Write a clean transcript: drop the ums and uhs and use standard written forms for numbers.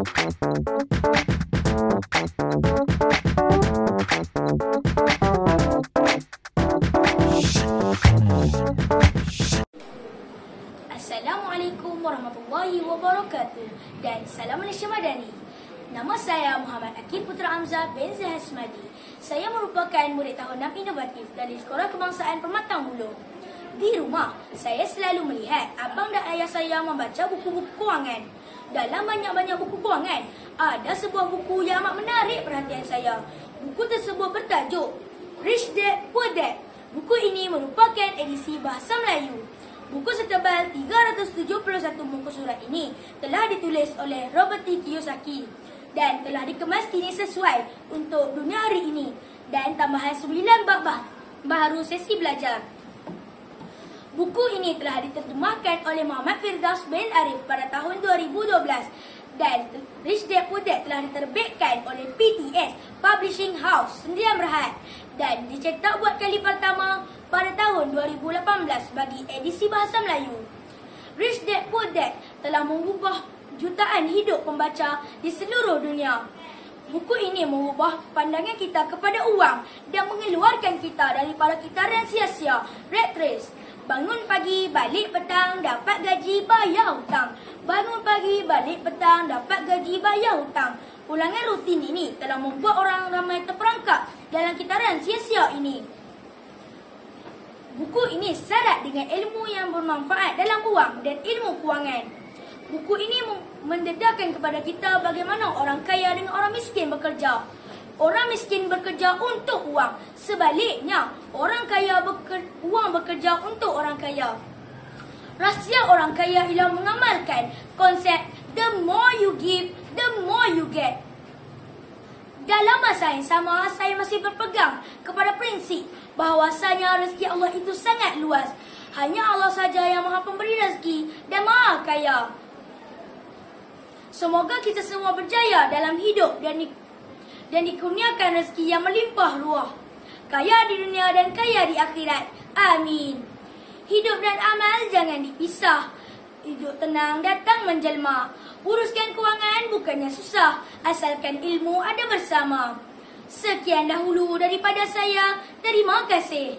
Assalamualaikum warahmatullahi wabarakatuh dan salam Malaysia Madani. Nama saya Muhammad Akil Putra Amzah bin Zahid Hasmadi. Saya merupakan murid tahun 6 inovatif dari Sekolah Kebangsaan Pematang Buluh. Di rumah, saya selalu melihat abang dan ayah saya membaca buku-buku kewangan. Dalam banyak-banyak buku kewangan, ada sebuah buku yang amat menarik perhatian saya. Buku tersebut bertajuk Rich Dad Poor Dad. Buku ini merupakan edisi bahasa Melayu. Buku setebal 371 muka surat ini telah ditulis oleh Robert T. Kiyosaki dan telah dikemas kini sesuai untuk dunia hari ini dan tambahan 9 bab baru sesi belajar. Buku ini telah diterjemahkan oleh Muhammad Firdaus bin Arif pada tahun 2012 dan Rich Dad Poor Dad telah diterbitkan oleh PTS Publishing House Sdn Bhd dan dicetak buat kali pertama pada tahun 2018 bagi edisi bahasa Melayu. Rich Dad Poor Dad telah mengubah jutaan hidup pembaca di seluruh dunia. Buku ini mengubah pandangan kita kepada wang dan mengeluarkan kita daripada kitaran sia-sia, rat race. Bangun pagi, balik petang, dapat gaji, bayar hutang. Bangun pagi, balik petang, dapat gaji, bayar hutang. Ulangan rutin ini telah membuat orang ramai terperangkap dalam kitaran sia-sia ini. Buku ini syarat dengan ilmu yang bermanfaat dalam wang dan ilmu kewangan. Buku ini mendedarkan kepada kita bagaimana orang kaya dengan orang miskin bekerja. Orang miskin bekerja untuk wang. Sebaliknya, orang kaya wang bekerja untuk orang kaya. Rahsia orang kaya ialah mengamalkan konsep the more you give, the more you get. Dalam masa yang sama, saya masih berpegang kepada prinsip bahawasanya rezeki Allah itu sangat luas. Hanya Allah saja yang maha pemberi rezeki dan maha kaya. Semoga kita semua berjaya dalam hidup dan dikurniakan rezeki yang melimpah ruah. Kaya di dunia dan kaya di akhirat. Amin. Hidup dan amal jangan dipisah. Hidup tenang datang menjelma. Uruskan kewangan bukannya susah, asalkan ilmu ada bersama. Sekian dahulu daripada saya. Terima kasih.